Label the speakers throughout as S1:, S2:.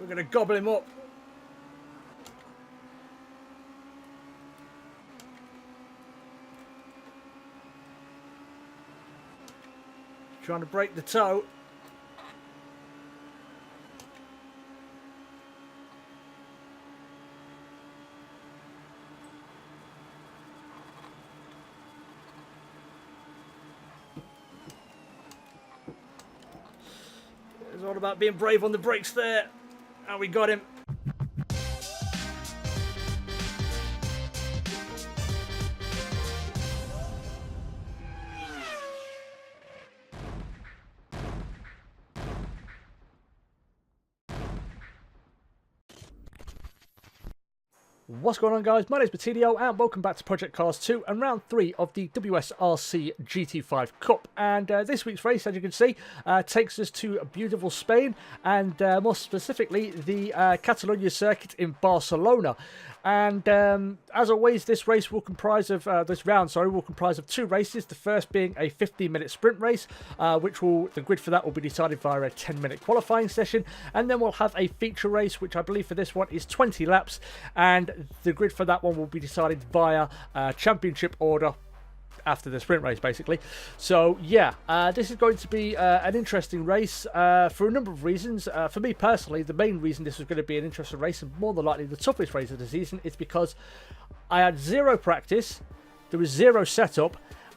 S1: We're going to gobble him up. Trying to break the toe. It's all about being brave on the brakes there. And we got him. What's going on, guys? My name is Batilio and welcome back to Project Cars 2 and round 3 of the WSRC GT5 Cup. And this week's race, as you can see, takes us to beautiful Spain and more specifically the Catalunya circuit in Barcelona. And as always, this race will comprise of this round will comprise of two races. The first being a 15-minute sprint race, the grid for that will be decided via a 10-minute qualifying session, and then we'll have a feature race, which I believe for this one is 20 laps, and the grid for that one will be decided via championship order after the sprint race, basically. So yeah, this is going to be an interesting race for a number of reasons. For me personally, the main reason this was going to be an interesting race, and more than likely the toughest race of the season, is because I had zero practice, there was zero setup,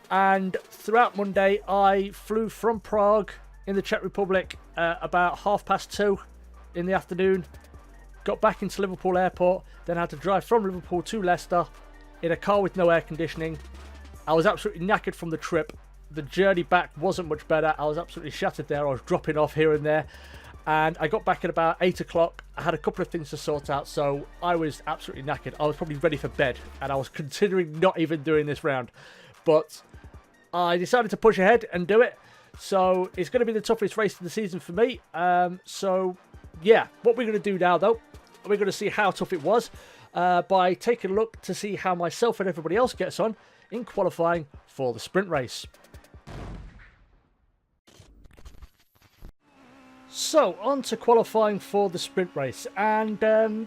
S1: and throughout Monday I flew from Prague in the Czech Republic about 2:30 in the afternoon, got back into Liverpool airport, then had to drive from Liverpool to Leicester in a car with no air conditioning. I was absolutely knackered from the trip. The journey back wasn't much better. I was absolutely shattered there. I was dropping off here and there. And I got back at about 8 o'clock. I had a couple of things to sort out, so I was absolutely knackered. I was probably ready for bed, and I was considering not even doing this round. But I decided to push ahead and do it. So it's going to be the toughest race of the season for me. So yeah, what we're going to do now, though, we're going to see how tough it was by taking a look to see how myself and everybody else gets on in qualifying for the sprint race. So, on to qualifying for the sprint race, and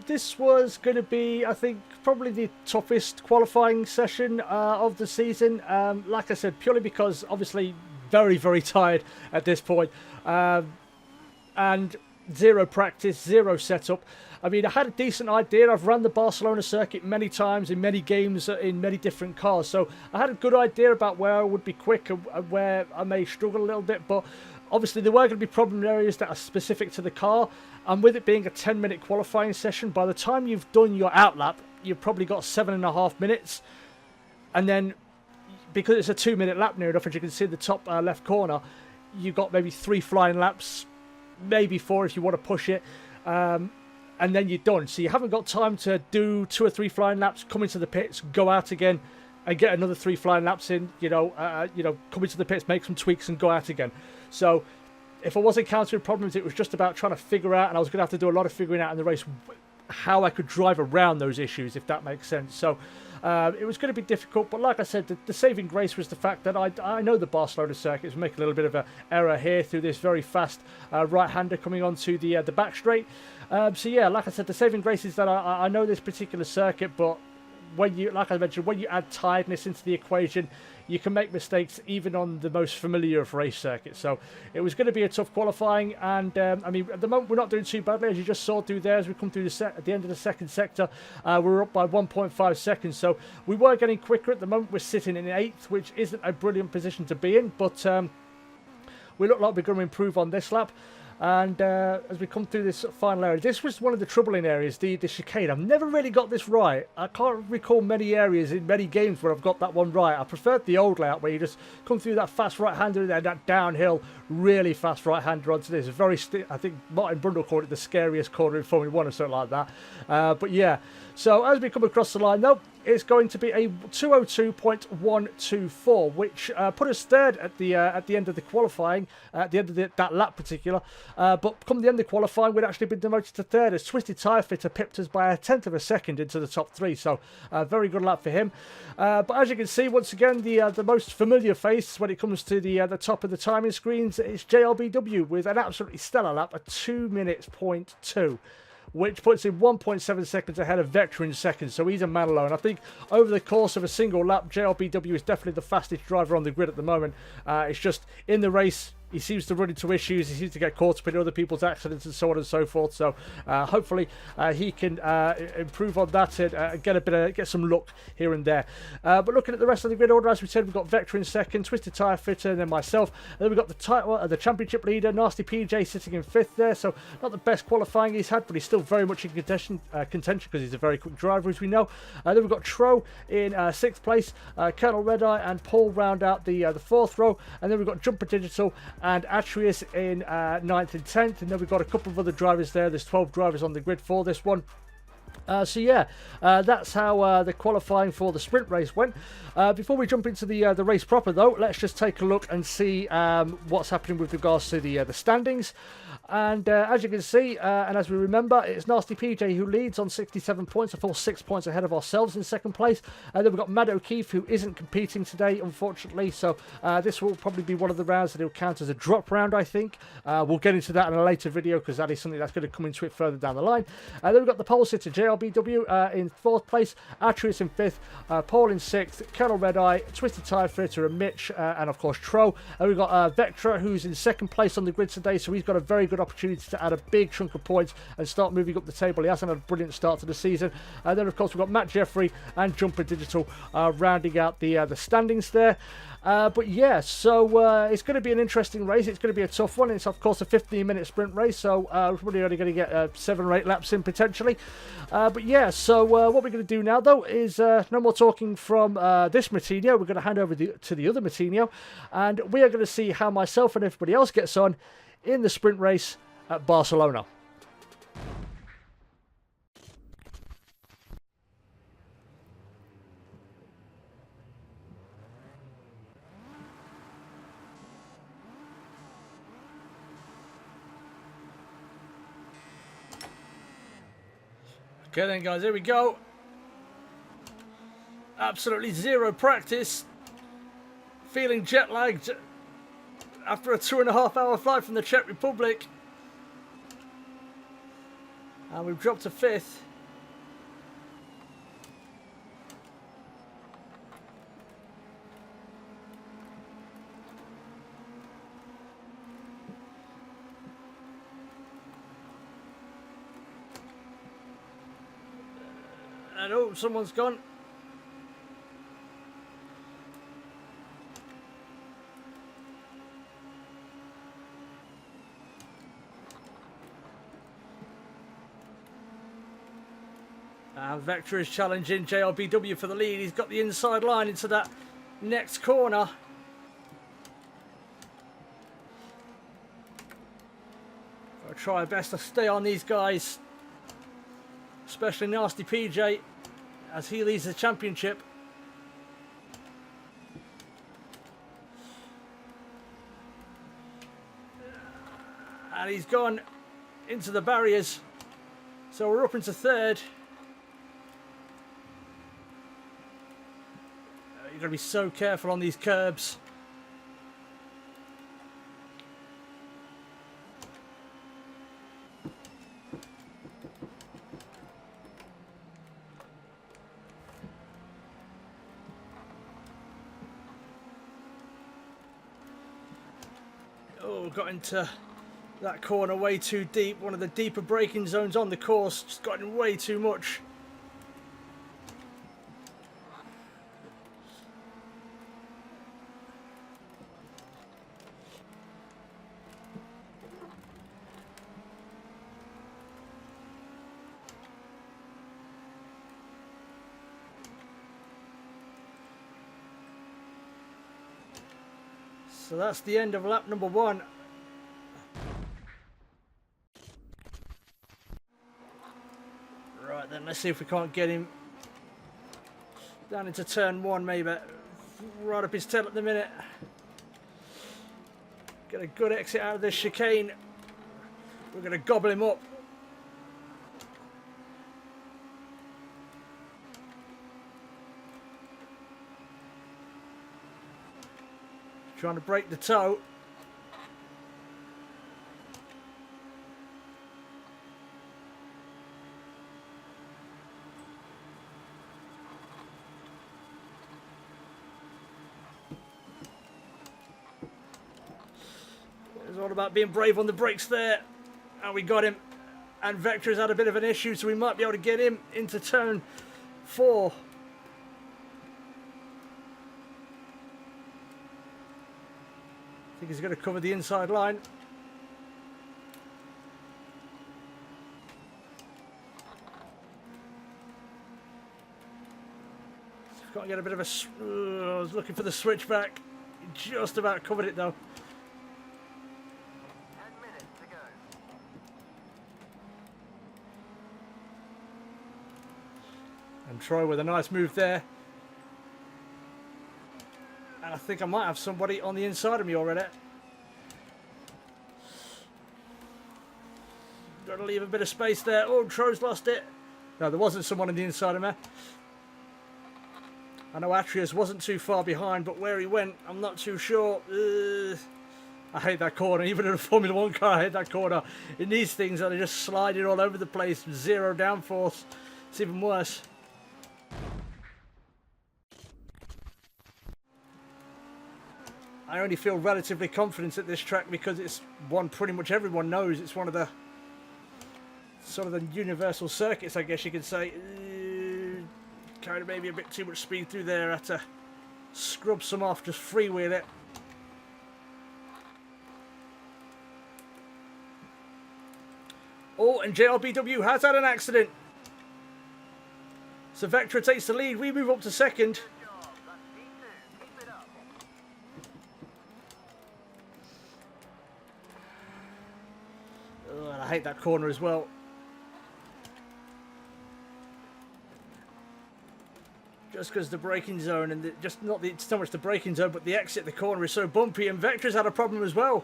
S1: this was going to be, I think, probably the toughest qualifying session of the season. Like I said, purely because, obviously, very, very tired at this point, and zero practice, zero setup. I mean, I had a decent idea. I've run the Barcelona circuit many times in many games in many different cars. So I had a good idea about where I would be quick and where I may struggle a little bit. But obviously there were going to be problem areas that are specific to the car. And with it being a 10-minute qualifying session, by the time you've done your outlap, you've probably got 7.5 minutes. And then because it's a 2-minute lap near enough, as you can see in the top left corner, you've got maybe 3 flying laps, maybe 4 if you want to push it. And then you're done. So you haven't got time to do 2 or 3 flying laps, come into the pits, go out again, and get another 3 flying laps in. Come into the pits, make some tweaks, and go out again. So if I was encountering problems, it was just about trying to figure out, and I was going to have to do a lot of figuring out in the race how I could drive around those issues, if that makes sense. So it was going to be difficult, but like I said, the saving grace was the fact that I know the Barcelona circuit is making a little bit of an error here through this very fast right-hander coming onto the back straight. So yeah, like I said, the saving grace is that I know this particular circuit, but when you, like I mentioned, when you add tiredness into the equation, you can make mistakes even on the most familiar of race circuits. So it was going to be a tough qualifying, and I mean, at the moment we're not doing too badly, as you just saw through there. As we come through at the end of the second sector, we're up by 1.5 seconds. So we were getting quicker. At the moment we're sitting in 8th, which isn't a brilliant position to be in, but we look like we're going to improve on this lap. And as we come through this final area, this was one of the troubling areas, the chicane. I've never really got this right. I can't recall many areas in many games where I've got that one right. I preferred the old layout where you just come through that fast right-hander and then that downhill, really fast right-hander onto this. Very, I think Martin Brundle called it the scariest corner in Formula 1 or something like that. But yeah, so as we come across the line, though, it's going to be a 2:02.124, which put us third at the end of the qualifying, at the end of that lap particular. But come the end of qualifying, we'd actually been demoted to third as Twisted Tyre Fitter pipped us by 1/10 of a second into the top 3. So very good lap for him. But as you can see, once again, the most familiar face when it comes to the top of the timing screens, it's JLBW with an absolutely stellar lap, a 2 minutes 0.2. which puts him 1.7 seconds ahead of Vector in second. So he's a man alone. I think over the course of a single lap, JLBW is definitely the fastest driver on the grid at the moment. It's just in the race, he seems to run into issues. He seems to get caught up in other people's accidents and so on and so forth. So hopefully he can improve on that and get some luck here and there. But looking at the rest of the grid order, as we said, we've got Vector in second, Twisted Tyre Fitter, and then myself. And then we've got the championship leader, Nasty PJ, sitting in fifth there. So not the best qualifying he's had, but he's still very much in contention because he's a very quick driver, as we know. Then we've got Tro in sixth place, Colonel Redeye and Paul round out the fourth row. And then we've got Jumper Digital and Atreus in 9th and 10th, and then we've got a couple of other drivers there. There's 12 drivers on the grid for this one. So yeah, that's how the qualifying for the sprint race went. Before we jump into the race proper, though, let's just take a look and see what's happening with regards to the standings. And as you can see, and as we remember, it's Nasty PJ who leads on 67 points, a full 6 points ahead of ourselves in second place. And then we've got Mad O'Keefe, who isn't competing today, unfortunately. So this will probably be one of the rounds that will count as a drop round, I think. We'll get into that in a later video because that is something that's going to come into it further down the line. And then we've got the pole sitter, JLBW in fourth place, Atreus in fifth, Paul in sixth, Colonel Redeye, Twisted Tyre Fitter and Mitch, and of course Tro. And we've got Vectra, who's in second place on the grid today, so he's got a very good opportunity to add a big chunk of points and start moving up the table. He hasn't had a brilliant start to the season. And then of course we've got Matt Jeffrey and Jumper Digital rounding out the standings there. But yeah, so it's going to be an interesting race. It's going to be a tough one. It's of course a 15-minute sprint race, so we're probably only going to get 7 or 8 laps in potentially. But yeah, so what we're going to do now though is no more talking from this Matinho. We're going to hand over to the other Matinho, and we are going to see how myself and everybody else gets on in the sprint race at Barcelona. Okay then guys, here we go. Absolutely zero practice. Feeling jet lagged after a 2.5-hour flight from the Czech Republic. And we've dropped to 5th. And oh, someone's gone. And Vector is challenging JLBW for the lead. He's got the inside line into that next corner. I'll try my best to stay on these guys, especially Nasty PJ, as he leads the championship. And he's gone into the barriers. So we're up into 3rd. You've got to be so careful on these curbs. Oh, got into that corner way too deep. One of the deeper braking zones on the course. Just got in way too much. So that's the end of lap number 1. Right then, let's see if we can't get him down into turn 1 maybe. Right up his tail at the minute. Get a good exit out of this chicane. We're going to gobble him up. Trying to break the toe. all about being brave on the brakes there. And we got him. And Vector's had a bit of an issue, so we might be able to get him into turn 4. I think he's going to cover the inside line. Got to get a bit of a... I was looking for the switchback. Just about covered it though.
S2: 10 minutes to go.
S1: And Troy with a nice move there. And I think I might have somebody on the inside of me already. Got to leave a bit of space there. Oh, Troy's lost it. No, there wasn't someone on the inside of me. I know Atrius wasn't too far behind, but where he went, I'm not too sure. I hate that corner. Even in a Formula 1 car, I hate that corner. In these things that are just sliding all over the place, zero downforce. It's even worse. I only feel relatively confident at this track because it's one pretty much everyone knows. It's one of the sort of the universal circuits, I guess you could say. Carried maybe a bit too much speed through there. Had to scrub some off, just freewheel it. Oh, and JRBW has had an accident. So Vectra takes the lead. We move up to second. Oh, and I hate that corner as well. Just because the braking zone and just not so much the braking zone, but the exit, the corner is so bumpy, and Vectra's had a problem as well.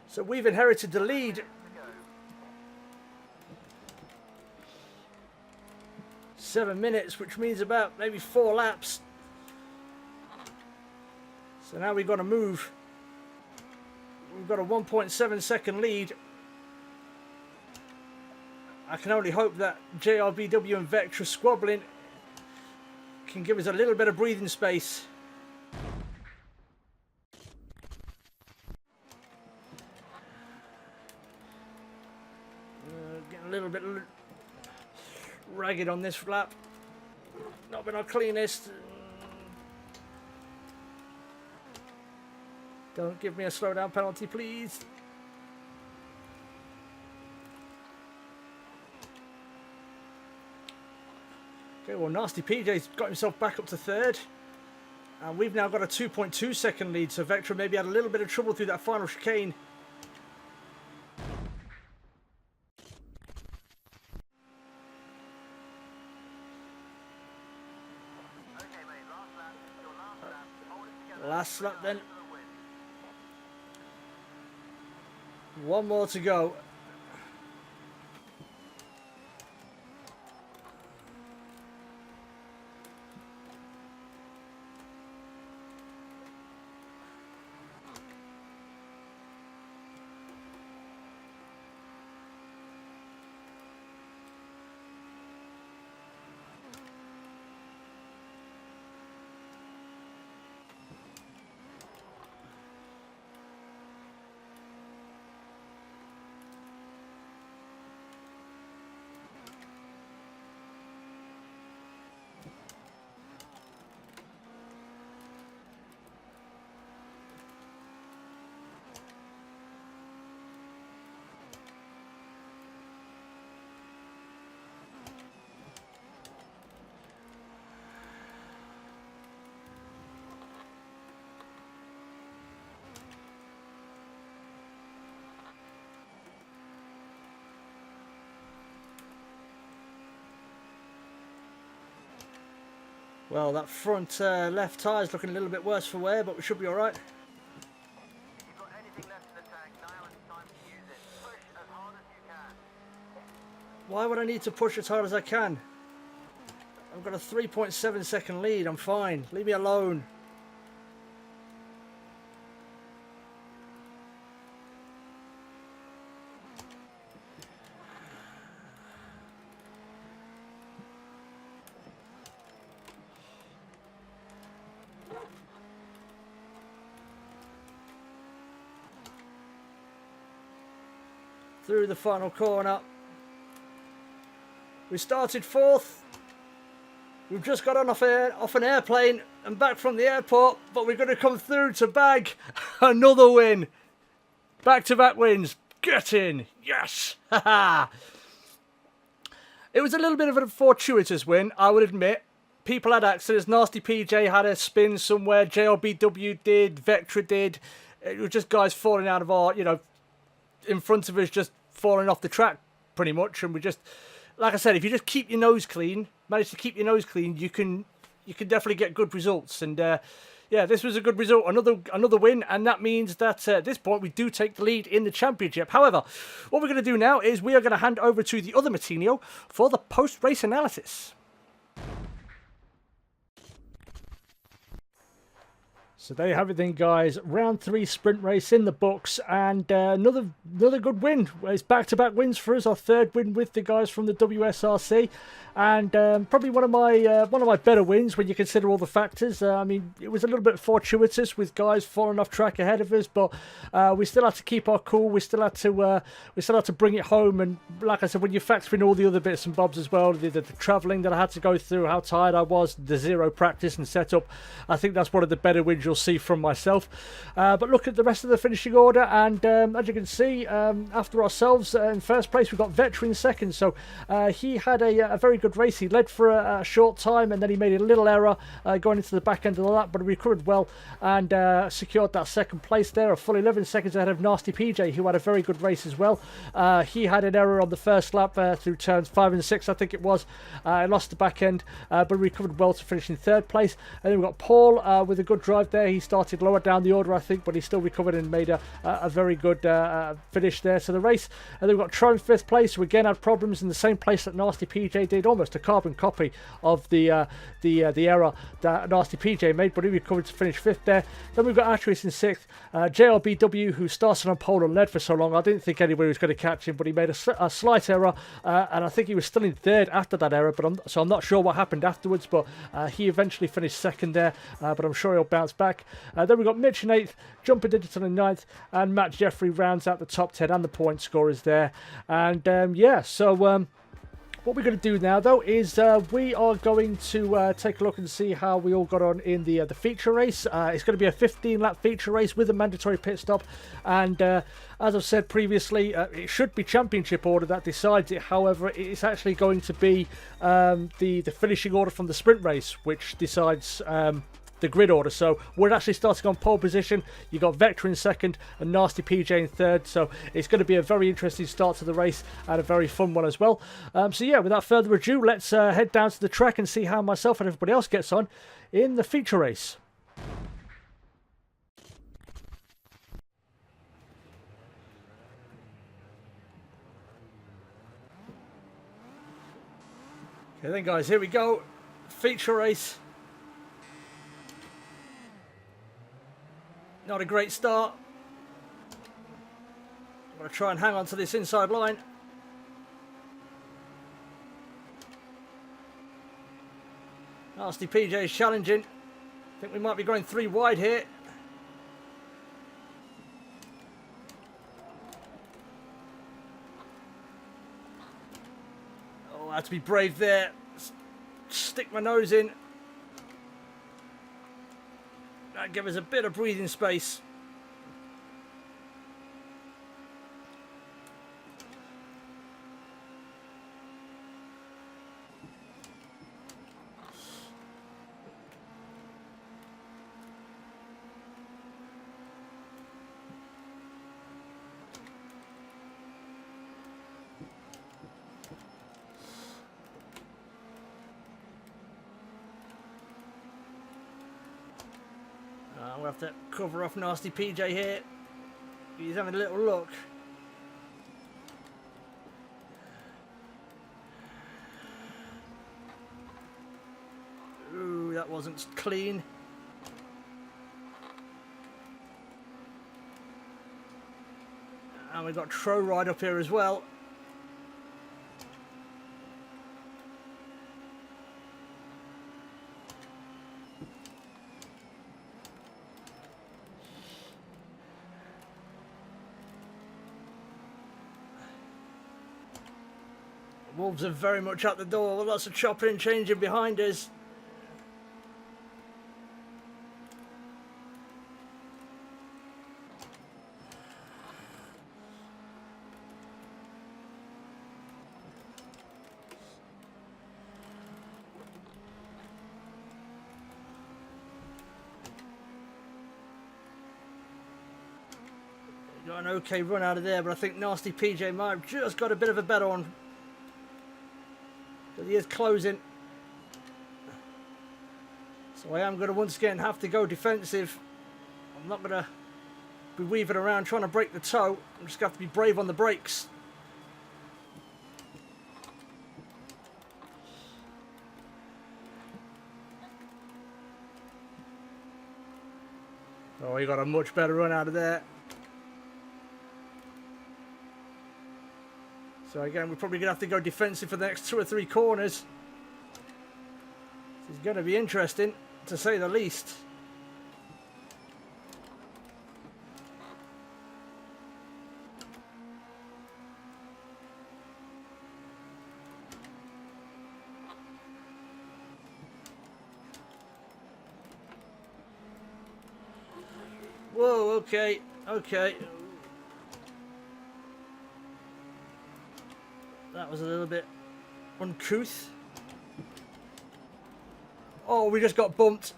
S1: So we've inherited the lead. 7 minutes, which means about maybe 4 laps. So now we've got to move. We've got a 1.7 second lead. I can only hope that JRBW and Vectra squabbling can give us a little bit of breathing space. Getting a little bit ragged on this lap. Not been our cleanest. Don't give me a slowdown penalty, please. Okay, well, Nasty PJ's got himself back up to third. And we've now got a 2.2 second lead, so Vectra maybe had a little bit of trouble through that final chicane.
S2: Okay, mate, last lap. Your last lap. Hold it together.
S1: Last lap then. One more to go. Well, that front left tyre is looking a little bit worse for wear, but we should be all right.
S2: If you've got anything left in the tank, now it's time to use it. Push as hard as you can.
S1: Why would I need to push as hard as I can? I've got a 3.7 second lead. I'm fine. Leave me alone. through the final corner. We started 4th. We've just got on off an airplane and back from the airport, but we're going to come through to bag another win. Back-to-back wins. Get in. Yes. It was a little bit of a fortuitous win, I would admit. People had accidents. Nasty PJ had a spin somewhere. JLBW did. Vectra did. It was just guys falling out of our, in front of us, just falling off the track pretty much. And we just, like I said, if you just keep your nose clean, manage to keep your nose clean, you can definitely get good results. And yeah, this was a good result, another win, and that means that at this point we do take the lead in the championship. However, what we're going to do now is we are going to hand over to the other Matinho for the post-race analysis. So there you have it then, guys. Round 3 sprint race in the books, and another good win. It's back-to-back wins for us. Our 3rd win with the guys from the WSRC, and probably one of my better wins when you consider all the factors. I mean, it was a little bit fortuitous with guys falling off track ahead of us, but we still had to keep our cool. We still had to bring it home. And like I said, when you factor in all the other bits and bobs as well, the travelling that I had to go through, how tired I was, the 0 practice and setup, I think that's one of the better wins you'll see from myself. But look at the rest of the finishing order, and as you can see, after ourselves in first place, we've got Vectra in second. So he had a very good race. He led for a short time, and then he made a little error going into the back end of that, but he recovered well and secured that second place there, a full 11 seconds ahead of Nasty PJ, who had a very good race as well. He had an error on the first lap through turns 5 and 6, I think it was. He lost the back end, but recovered well to finish in 3rd place. And then we've got Paul with a good drive there. He started lower down the order, I think, but he still recovered and made a very good finish there to the race. And then we've got Tro in 5th place, who again had problems in the same place that Nasty PJ did, almost a carbon copy of the error that Nasty PJ made, but he recovered to finish 5th there. Then we've got Atreus in 6th. JLBW, who started on pole and led for so long, I didn't think anybody was going to catch him, but he made a slight error, and I think he was still in 3rd after that error, but I'm not sure what happened afterwards, but he eventually finished 2nd there, but I'm sure he'll bounce back. Then we've got Mitch in 8th, Jumper Digital in 9th, and Matt Jeffrey rounds out the top 10 and the point scorers there. And yeah, so what we're going to do now, though, is we are going to take a look and see how we all got on in the feature race. It's going to be a 15-lap feature race with a mandatory pit stop, and as I've said previously, it should be championship order that decides it. However, it's actually going to be the finishing order from the sprint race, which decides the grid order. So we're actually starting on pole position. You got Vectra in 2nd and Nasty PJ in 3rd. So it's going to be a very interesting start to the race and a very fun one as well. So yeah, without further ado, let's head down to the track and see how myself and everybody else gets on in the feature race. Okay then, guys, here we go. Feature race. Not a great start. I'm going to try and hang on to this inside line. Nasty PJ is challenging. I think we might be going 3 wide here. Oh, I had to be brave there. Stick my nose in. That gives us a bit of breathing space. We'll have to cover off Nasty PJ here. He's having a little look. Ooh, that wasn't clean. And we've got Tro right up here as well. Wolves are very much at the door. Lots of chopping and changing behind us. Got an okay run out of there, but I think Nasty PJ might have just got a bit of a better one. But he is closing. So I am going to once again have to go defensive. I'm not going to be weaving around trying to break the toe. I'm just going to have to be brave on the brakes. Oh, he got a much better run out of there. So again, we're probably going to have to go defensive for the next 2 or 3 corners. This is going to be interesting, to say the least. Whoa, okay, okay. That was a little bit uncouth. Oh, we just got bumped.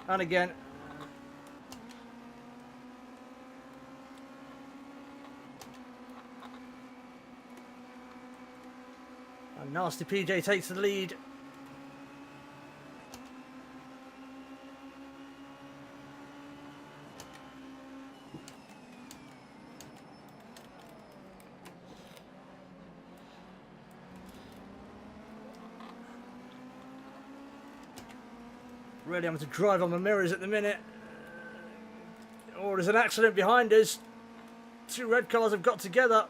S1: And again. And Nasty PJ takes the lead. Really having to drive on my mirrors at the minute. Oh, there's an accident behind us. 2 red cars have got together.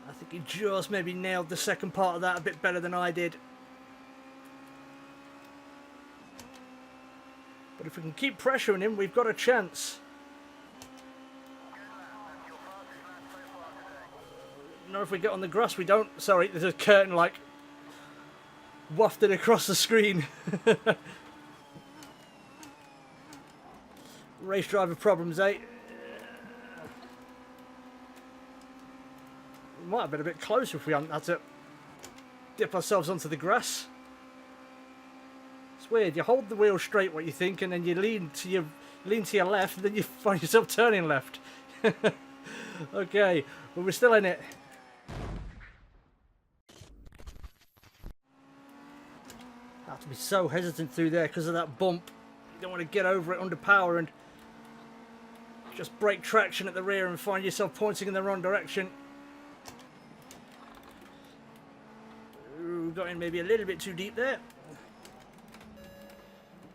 S1: I think he just maybe nailed the second part of that a bit better than I did. But if we can keep pressuring him, we've got a chance. No, if we get on the grass, we don't. Sorry, there's a curtain like wafted across the screen. Race driver problems, eh? We might have been a bit closer if we hadn't had to dip ourselves onto the grass. It's weird. You hold the wheel straight, what you think, and then you lean to your left, and then you find yourself turning left. Okay, but we're still in it. Have to be so hesitant through there because of that bump. You don't want to get over it under power and just break traction at the rear and find yourself pointing in the wrong direction. Ooh, got in maybe a little bit too deep there.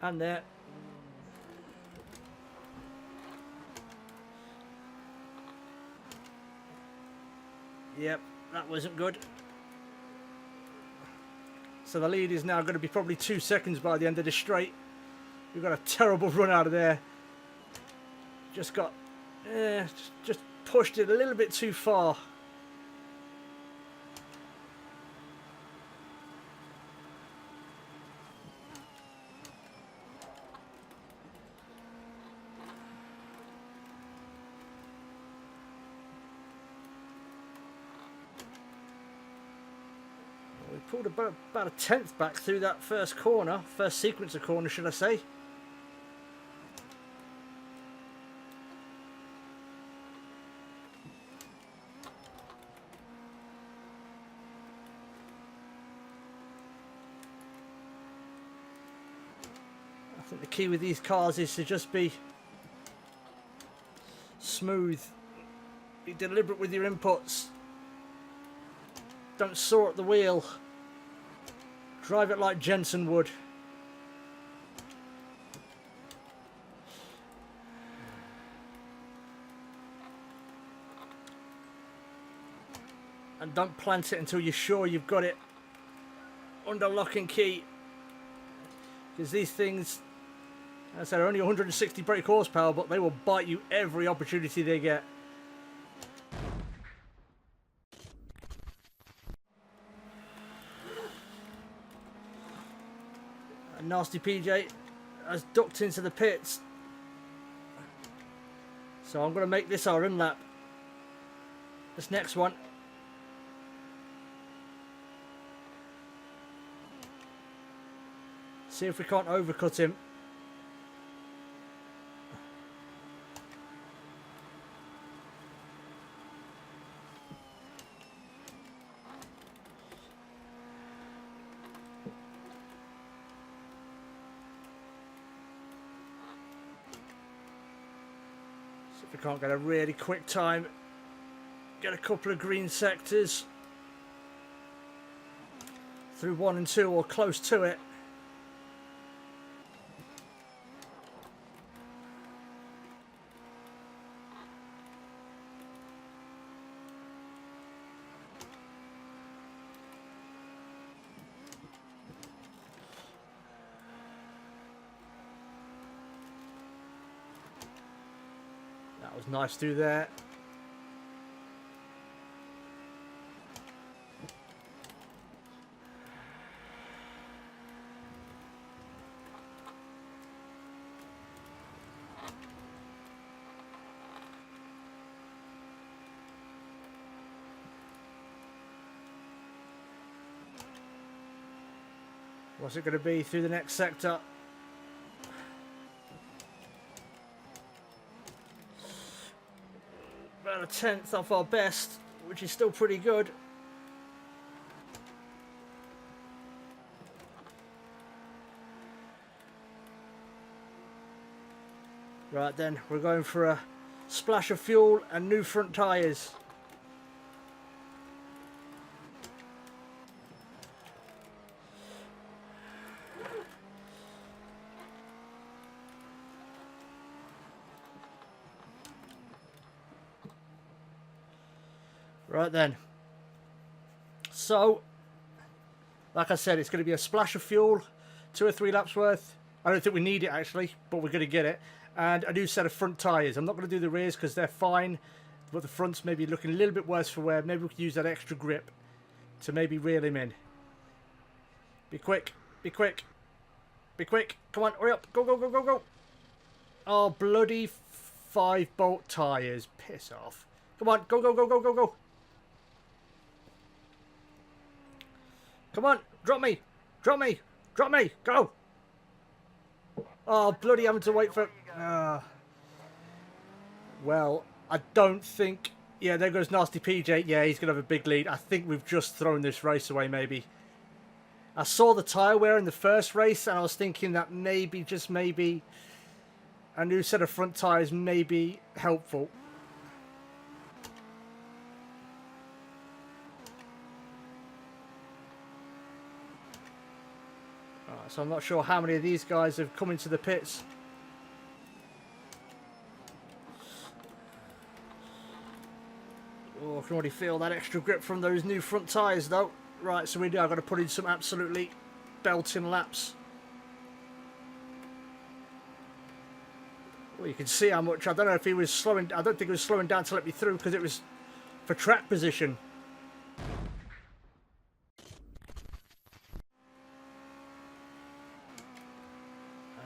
S1: And there. Yep, that wasn't good. So the lead is now going to be probably 2 seconds by the end of the straight. We've got a terrible run out of there. Just got, just pushed it a little bit too far. We pulled about a 10th back through that first corner, first sequence of corners, should I say. I think the key with these cars is to just be smooth, be deliberate with your inputs, don't saw at the wheel. Drive it like Jensen would. And don't plant it until you're sure you've got it under lock and key. Because these things As I said, only 160 brake horsepower, but they will bite you every opportunity they get. And Nasty PJ has ducked into the pits. So I'm going to make this our run lap. This next one. See if we can't overcut him. See if we can't get a really quick time. Get a couple of green sectors. Through 1 and 2 or close to it. That was nice to do there. What's it going to be through the next sector? About a 10th off our best, which is still pretty good. Right then, we're going for a splash of fuel and new front tyres. Right then. So, like I said, it's going to be a splash of fuel, 2 or 3 laps worth. I don't think we need it actually, but we're going to get it. And a new set of front tyres. I'm not going to do the rears because they're fine, but the fronts may be looking a little bit worse for wear. Maybe we can use that extra grip to maybe reel him in. Be quick, be quick, be quick. Come on, hurry up. Go, go, go, go, go. Oh, bloody 5-bolt tyres. Piss off. Come on, go, go, go, go, go, go. Come on, drop me, drop me, drop me, go. Oh, bloody having to wait for... Well, I don't think... Yeah, there goes Nasty PJ. Yeah, he's going to have a big lead. I think we've just thrown this race away, maybe. I saw the tyre wear in the first race, and I was thinking that maybe, just maybe, a new set of front tyres may be helpful. So I'm not sure how many of these guys have come into the pits. Oh, I can already feel that extra grip from those new front tyres though. Right, so I've got to put in some absolutely belting laps. Well, you can see how much, I don't know if he was slowing, I don't think he was slowing down to let me through because it was for track position.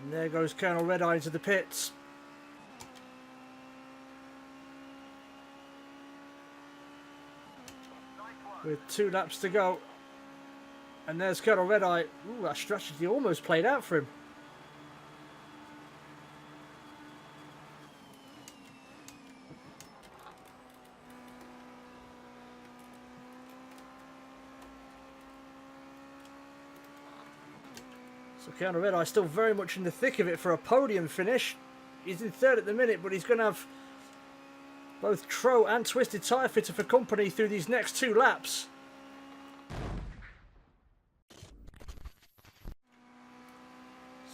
S1: And there goes Colonel Red Eye into the pits. With 2 laps to go. And there's Colonel Red Eye. Ooh, that strategy almost played out for him. So Colonel Red Eye still very much in the thick of it for a podium finish. He's in 3rd at the minute, but he's going to have both Tro and Twisted Tyre Fitter for company through these next 2 laps.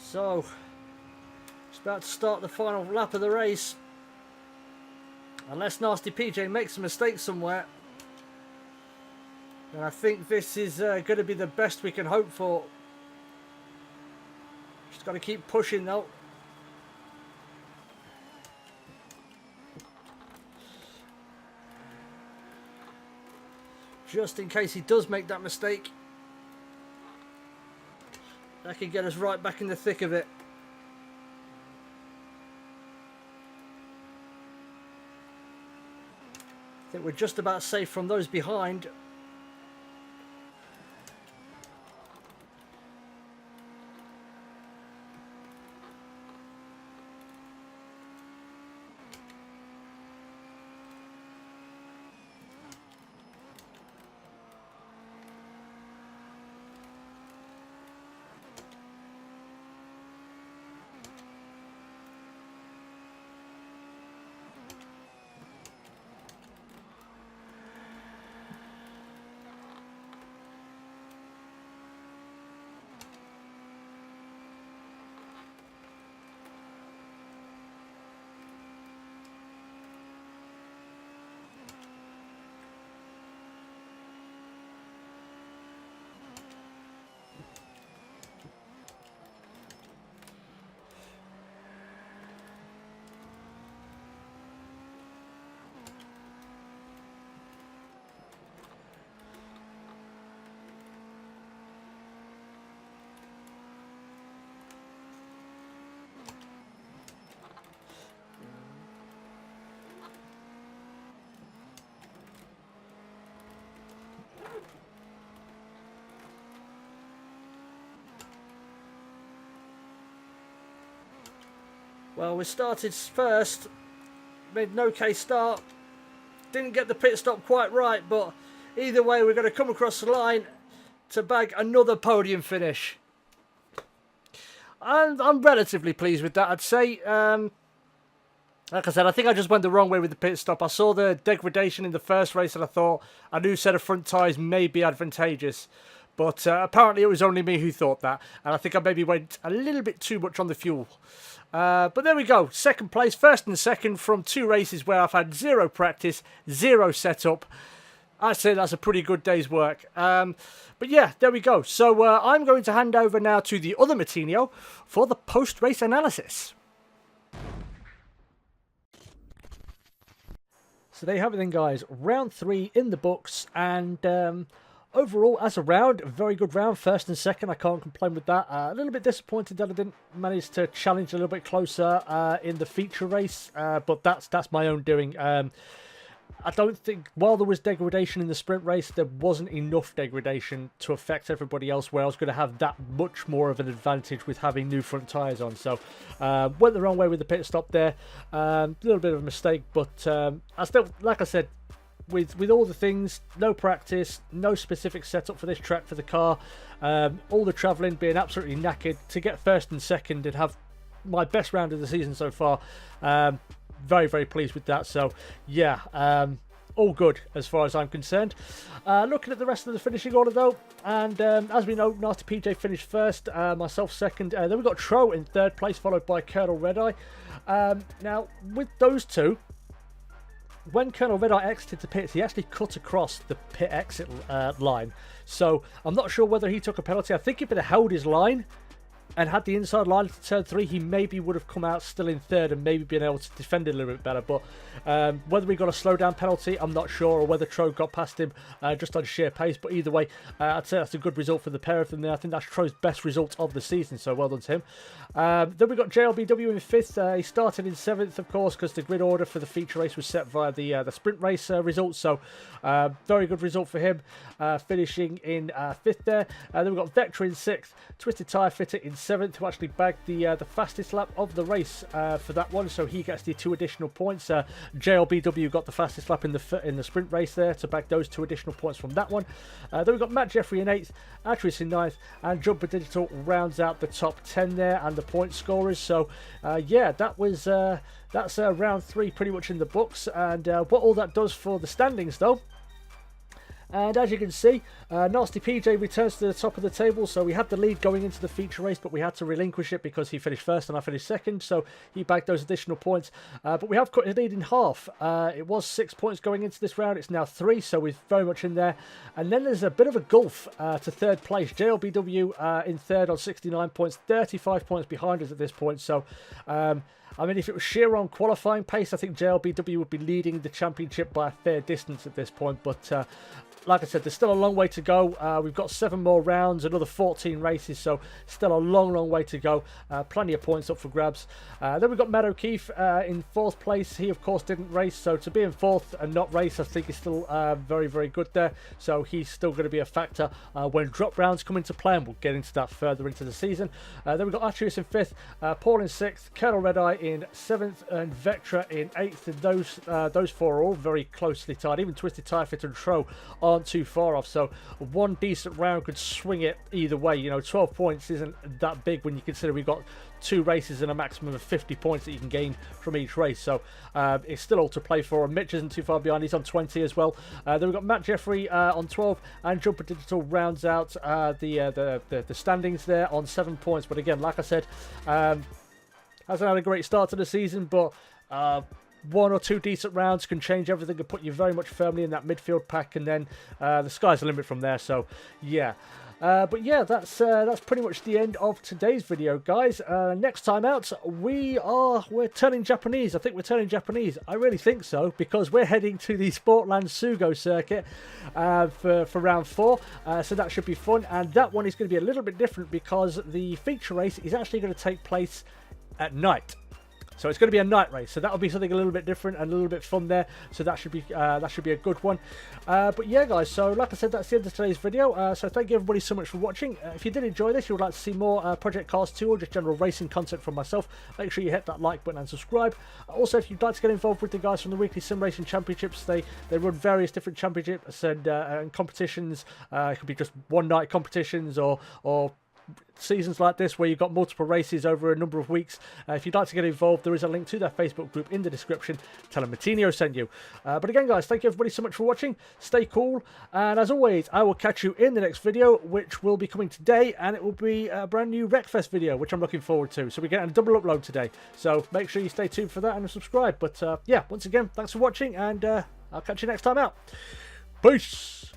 S1: So, it's about to start the final lap of the race. Unless Nasty PJ makes a mistake somewhere. And I think this is going to be the best we can hope for. Just got to keep pushing though. just in case he does make that mistake. That could get us right back in the thick of it. I think we're just about safe from those behind. Well, we started first, made no case start, didn't get the pit stop quite right, but either way we're going to come across the line to bag another podium finish. And I'm relatively pleased with that, I'd say. Like I said, I think I just went the wrong way with the pit stop. I saw the degradation in the first race and I thought a new set of front tyres may be advantageous. But apparently it was only me who thought that. And I think I maybe went a little bit too much on the fuel. But there we go. Second place, first and second from 2 races where I've had 0 practice, 0 setup. I'd say that's a pretty good day's work. But yeah, there we go. So I'm going to hand over now to the other Matinho for the post-race analysis. So there you have it then, guys. Round 3 in the books, and overall, as a round, a very good round. First and second, I can't complain with that. A little bit disappointed that I didn't manage to challenge a little bit closer in the feature race, but that's my own doing. I don't think, while there was degradation in the sprint race, there wasn't enough degradation to affect everybody else where I was going to have that much more of an advantage with having new front tyres on. So, went the wrong way with the pit stop there. A little bit of a mistake, but I still, like I said, with all the things, no practice, no specific setup for this track for the car, all the travelling, being absolutely knackered, to get first and second and have my best round of the season so far. Very, very pleased with that. So, yeah, all good as far as I'm concerned. Looking at the rest of the finishing order, though, and as we know, Nasty PJ finished first, myself second. Then we've got Tro in third place, followed by Colonel Redeye. Now, with those two, when Colonel Redeye exited the pits, he actually cut across the pit exit line. So, I'm not sure whether he took a penalty. I think if it had held his line and had the inside line to turn 3, he maybe would have come out still in third and maybe been able to defend it a little bit better. But whether he got a slowdown penalty, I'm not sure, or whether Tro got past him just on sheer pace. But either way, I'd say that's a good result for the pair of them there. I think that's Tro's best result of the season, so well done to him. Then we got JLBW in 5th. He started in 7th, of course, because the grid order for the feature race was set via the sprint race results. So very good result for him, finishing in 5th there. Then we've got Vector in 6th, Twisted Tyre Fitter in 7th, who actually bagged the fastest lap of the race for that one, so he gets the 2 additional points. JLBW got the fastest lap in the sprint race there to bag those 2 additional points from that one. Then we've got Matt Jeffrey in 8th, Atris in 9th, and Jumper Digital rounds out the top 10 there and the point scorers. So yeah, that's round 3 pretty much in the books, and what all that does for the standings though. And as you can see, Nasty PJ returns to the top of the table. So we had the lead going into the feature race, but we had to relinquish it because he finished first and I finished second. So he bagged those additional points. But we have cut his lead in half. It was 6 points going into this round. It's now 3, so we're very much in there. And then there's a bit of a gulf to third place. JLBW in third on 69 points, 35 points behind us at this point. So I mean, if it was sheer on qualifying pace, I think JLBW would be leading the championship by a fair distance at this point. But like I said, there's still a long way to go. We've got 7 more rounds, another 14 races, so still a long way to go. Plenty of points up for grabs. Then we've got Matt O'Keefe in 4th place. He, of course, didn't race, so to be in 4th and not race, I think is still very good there. So he's still going to be a factor when drop rounds come into play, and we'll get into that further into the season. Then we've got Archerius in 5th, Paul in 6th, Colonel Redeye in 7th, and Vectra in 8th. And those 4 are all very closely tied. Even Twisted Tire Fit and Tro aren't too far off, so one decent round could swing it either way. You know, 12 points isn't that big when you consider we've got 2 races and a maximum of 50 points that you can gain from each race, so it's still all to play for. And Mitch isn't too far behind, he's on 20 as well. Then we've got Matt Jeffrey on 12, and Jumper Digital rounds out the standings there on 7 points. But again, like I said, hasn't had a great start to the season, but 1 or 2 decent rounds can change everything and put you very much firmly in that midfield pack, and then the sky's the limit from there. So yeah. But yeah, that's pretty much the end of today's video, guys. Next time out, we're turning Japanese. I think we're turning Japanese. I really think so, because we're heading to the Sportland Sugo circuit for round 4. So that should be fun, and that one is going to be a little bit different because the feature race is actually going to take place at night. So it's going to be a night race, so that'll be something a little bit different and a little bit fun there. So that should be a good one. But yeah, guys. So like I said, that's the end of today's video. So thank you everybody so much for watching. If you did enjoy this, you would like to see more Project Cars 2 or just general racing content from myself, make sure you hit that like button and subscribe. Also, if you'd like to get involved with the guys from the Weekly Sim Racing Championships, they run various different championships and competitions. It could be just one night competitions or seasons like this where you've got multiple races over a number of weeks. If you'd like to get involved, there is a link to their Facebook group in the description. Tell them Matinho sent you. But again, guys, thank you everybody so much for watching. Stay cool, and as always, I will catch you in the next video, which will be coming today, and it will be a brand new Wreckfest video, which I'm looking forward to. So we're getting a double upload today, so make sure you stay tuned for that and subscribe. But yeah, once again, thanks for watching, and I'll catch you next time out. Peace.